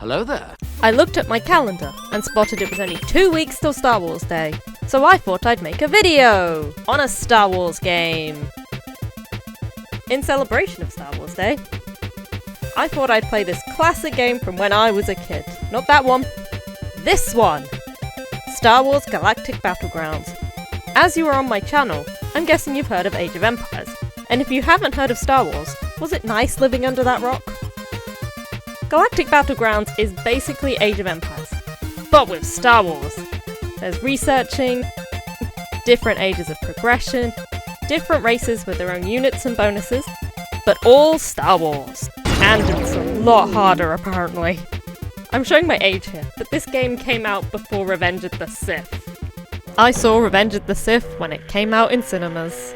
Hello there. I looked at my calendar and spotted it was only 2 weeks till Star Wars Day, so I thought I'd make a video on a Star Wars game. In celebration of Star Wars Day, I thought I'd play this classic game from when I was a kid. Not that one, this one! Star Wars Galactic Battlegrounds. As you are on my channel, I'm guessing you've heard of Age of Empires. And if you haven't heard of Star Wars, was it nice living under that rock? Galactic Battlegrounds is basically Age of Empires, but with Star Wars. There's researching, different ages of progression, different races with their own units and bonuses, but all Star Wars. And it's a lot harder apparently. I'm showing my age here, but this game came out before Revenge of the Sith. I saw Revenge of the Sith when it came out in cinemas.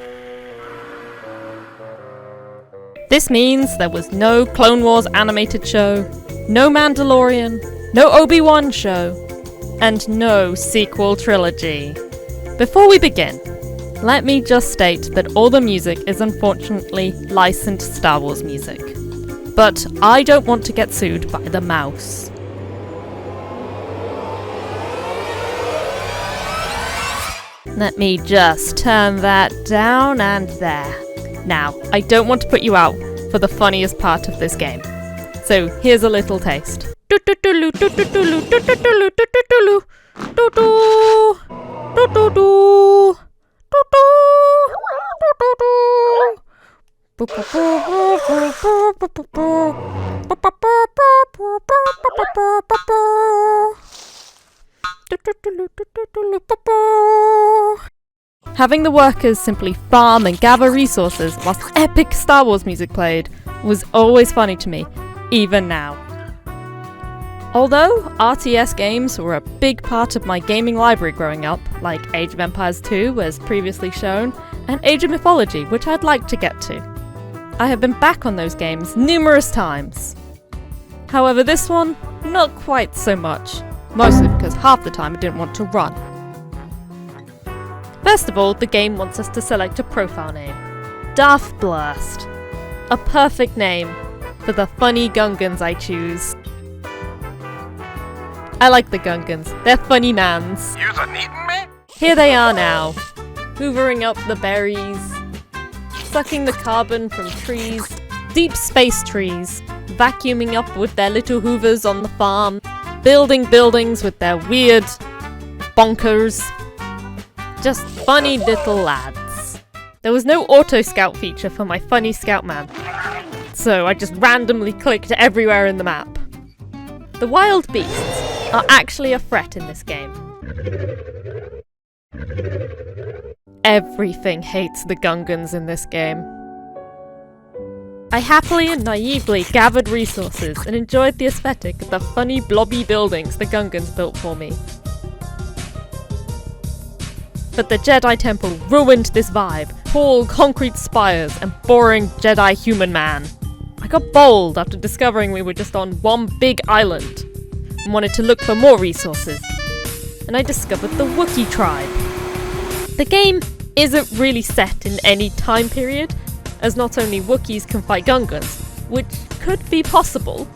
This means there was no Clone Wars animated show, no Mandalorian, no Obi-Wan show, and no sequel trilogy. Before we begin, let me just state that all the music is unfortunately licensed Star Wars music. But I don't want to get sued by the mouse. Let me just turn that down and there. Now, I don't want to put you out for the funniest part of this game. So here's a little taste. Having the workers simply farm and gather resources whilst epic Star Wars music played was always funny to me, even now. Although RTS games were a big part of my gaming library growing up, like Age of Empires 2 as previously shown, and Age of Mythology, which I'd like to get to. I have been back on those games numerous times. However, this one, not quite so much, mostly because half the time I didn't want to run. First of all, the game wants us to select a profile name. Darth Blurst. A perfect name for the funny Gungans I choose. I like the Gungans, they're funny nans. You're needin' me? Here they are now, hoovering up the berries, sucking the carbon from trees, deep space trees, vacuuming up with their little hoovers on the farm, building buildings with their weird bonkers. Just funny little lads. There was no auto-scout feature for my funny scout man, so I just randomly clicked everywhere in the map. The wild beasts are actually a threat in this game. Everything hates the Gungans in this game. I happily and naively gathered resources and enjoyed the aesthetic of the funny blobby buildings the Gungans built for me. But the Jedi Temple ruined this vibe. Tall concrete spires and boring Jedi human man. I got bold after discovering we were just on one big island and wanted to look for more resources. And I discovered the Wookiee tribe. The game isn't really set in any time period, as not only Wookiees can fight Gungans, which could be possible,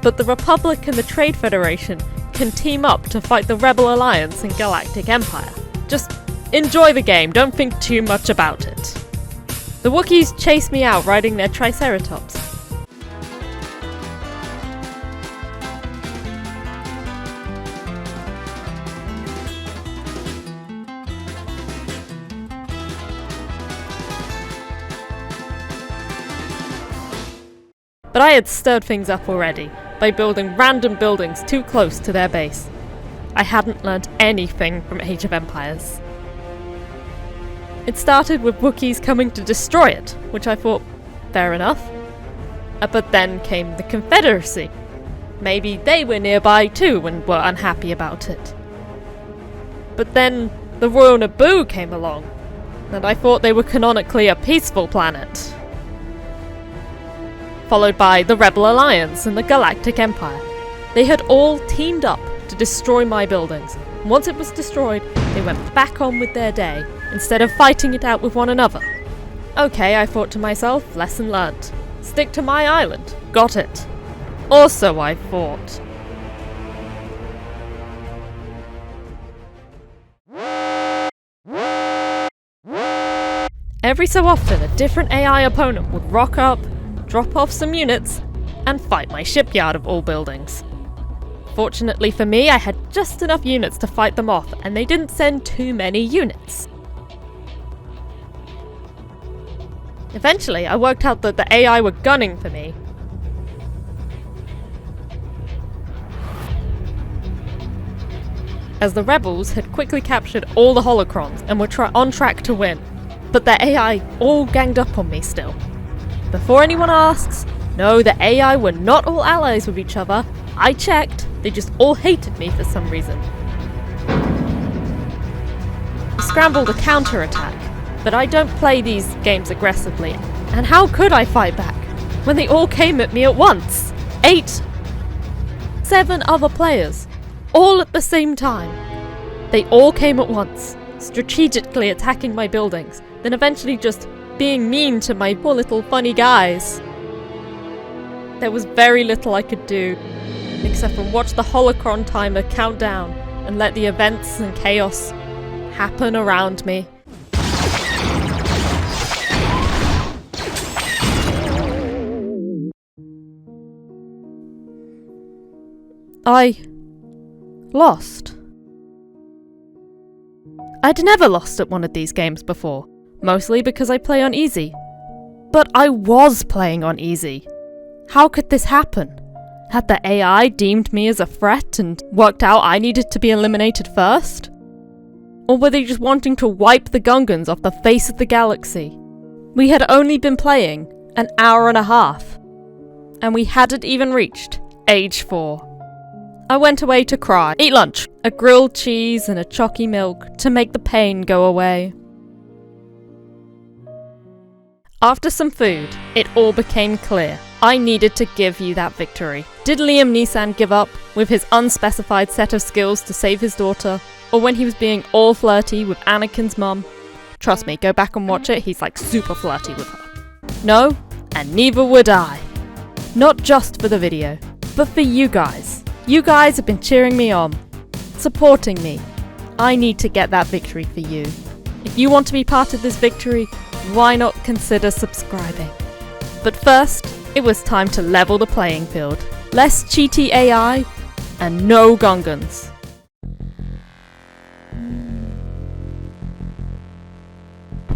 but the Republic and the Trade Federation can team up to fight the Rebel Alliance and Galactic Empire. Just enjoy the game, don't think too much about it. The Wookiees chase me out riding their Triceratops. But I had stirred things up already by building random buildings too close to their base. I hadn't learnt anything from Age of Empires. It started with Wookiees coming to destroy it, which I thought, fair enough. But then came the Confederacy. Maybe they were nearby too and were unhappy about it. But then the Royal Naboo came along, and I thought they were canonically a peaceful planet. Followed by the Rebel Alliance and the Galactic Empire. They had all teamed up to destroy my buildings. Once it was destroyed, they went back on with their day, instead of fighting it out with one another. Okay, I thought to myself, lesson learnt. Stick to my island. Got it. Or so I thought. Every so often, a different AI opponent would rock up, drop off some units, and fight my shipyard of all buildings. Fortunately for me, I had just enough units to fight them off, and they didn't send too many units. Eventually, I worked out that the AI were gunning for me. As the rebels had quickly captured all the holocrons and were on track to win. But the AI all ganged up on me still. Before anyone asks, no, the AI were not all allies with each other. I checked, they just all hated me for some reason. I scrambled a counterattack, but I don't play these games aggressively. And how could I fight back when they all came at me at once? 7 other players, all at the same time. They all came at once, strategically attacking my buildings, then eventually just being mean to my poor little funny guys. There was very little I could do, except for watch the holocron timer count down and let the events and chaos happen around me. I lost. I'd never lost at one of these games before, mostly because I play on easy. But I was playing on easy. How could this happen? Had the AI deemed me as a threat and worked out I needed to be eliminated first? Or were they just wanting to wipe the Gungans off the face of the galaxy? We had only been playing an hour and a half, and we hadn't even reached age 4. I went away to cry, eat lunch, a grilled cheese and a chalky milk to make the pain go away. After some food, it all became clear. I needed to give you that victory. Did Liam Neeson give up with his unspecified set of skills to save his daughter? Or when he was being all flirty with Anakin's mum? Trust me, go back and watch it, he's like super flirty with her. No, and neither would I. Not just for the video, but for you guys. You guys have been cheering me on, supporting me. I need to get that victory for you. If you want to be part of this victory, why not consider subscribing? But first, it was time to level the playing field. Less cheaty AI, and no Gungans.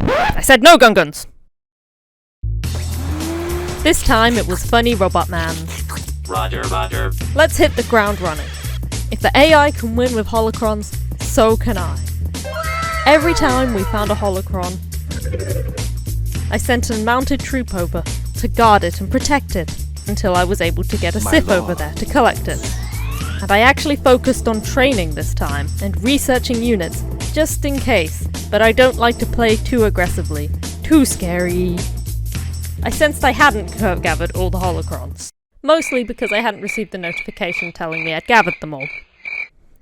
I said no Gungans! This time it was funny Robot Man. Roger, roger. Let's hit the ground running. If the AI can win with holocrons, so can I. Every time we found a holocron, I sent a mounted troop over to guard it and protect it until I was able to get a Sith over there to collect it. And I actually focused on training this time and researching units just in case, but I don't like to play too aggressively. Too scary. I sensed I hadn't gathered all the holocrons. Mostly because I hadn't received the notification telling me I'd gathered them all.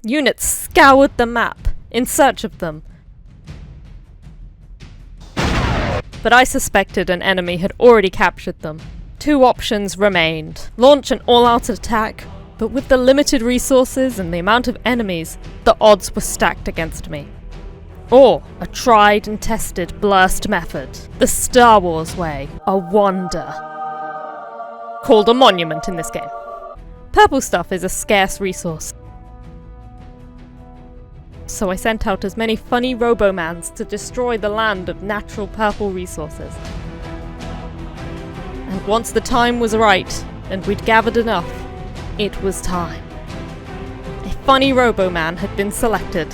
Units scoured the map in search of them. But I suspected an enemy had already captured them. 2 options remained. Launch an all-out attack, but with the limited resources and the amount of enemies, the odds were stacked against me. Or a tried and tested Blurst method. The Star Wars way. A wonder. Called a monument in this game. Purple stuff is a scarce resource. So I sent out as many funny Robomans to destroy the land of natural purple resources. And once the time was right, and we'd gathered enough, it was time. A funny Roboman had been selected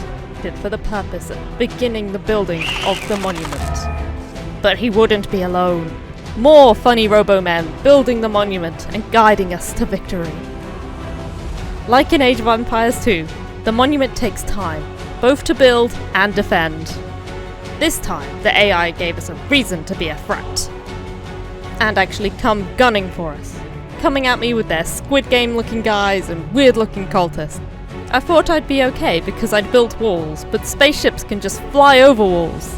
for the purpose of beginning the building of the monument. But he wouldn't be alone. More funny Robomen building the monument and guiding us to victory. Like in Age of Empires 2, the monument takes time, both to build and defend. This time, the AI gave us a reason to be a threat. And actually come gunning for us, coming at me with their Squid Game looking guys and weird looking cultists. I thought I'd be okay because I'd built walls, but spaceships can just fly over walls.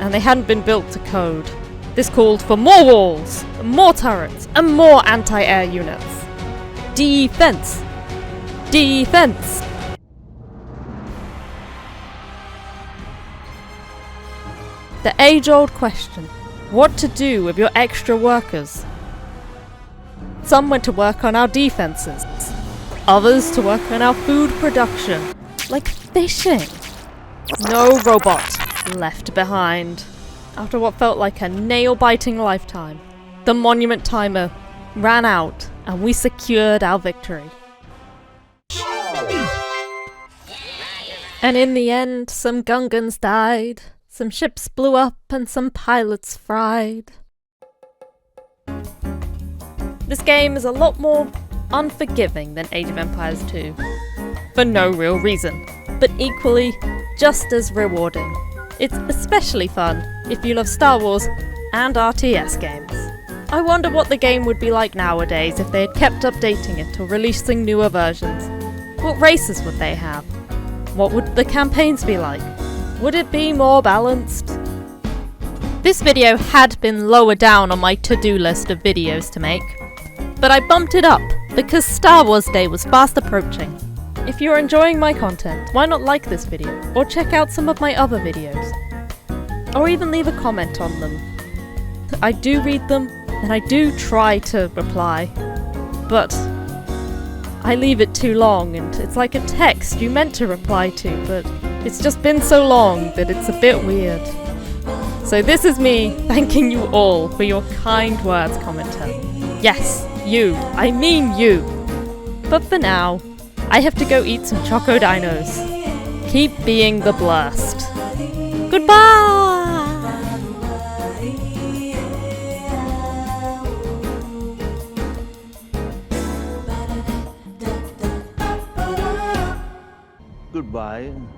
And they hadn't been built to code. This called for more walls, more turrets, and more anti-air units. Defense! Defense! The age-old question, what to do with your extra workers? Some went to work on our defenses, others to work on our food production, like fishing. No robot left behind. After what felt like a nail-biting lifetime, the monument timer ran out and we secured our victory. And in the end, some Gungans died, some ships blew up and some pilots fried. This game is a lot more unforgiving than Age of Empires 2, for no real reason, but equally just as rewarding. It's especially fun if you love Star Wars and RTS games. I wonder what the game would be like nowadays if they had kept updating it or releasing newer versions. What races would they have? What would the campaigns be like? Would it be more balanced? This video had been lower down on my to-do list of videos to make, but I bumped it up because Star Wars Day was fast approaching. If you're enjoying my content, why not like this video, or check out some of my other videos? Or even leave a comment on them. I do read them, and I do try to reply, but I leave it too long, and it's like a text you meant to reply to, but it's just been so long that it's a bit weird. So this is me thanking you all for your kind words, commenter. Yes, you. I mean you. But for now, I have to go eat some Choco Dinos. Keep being the Blurst. Goodbye! Goodbye.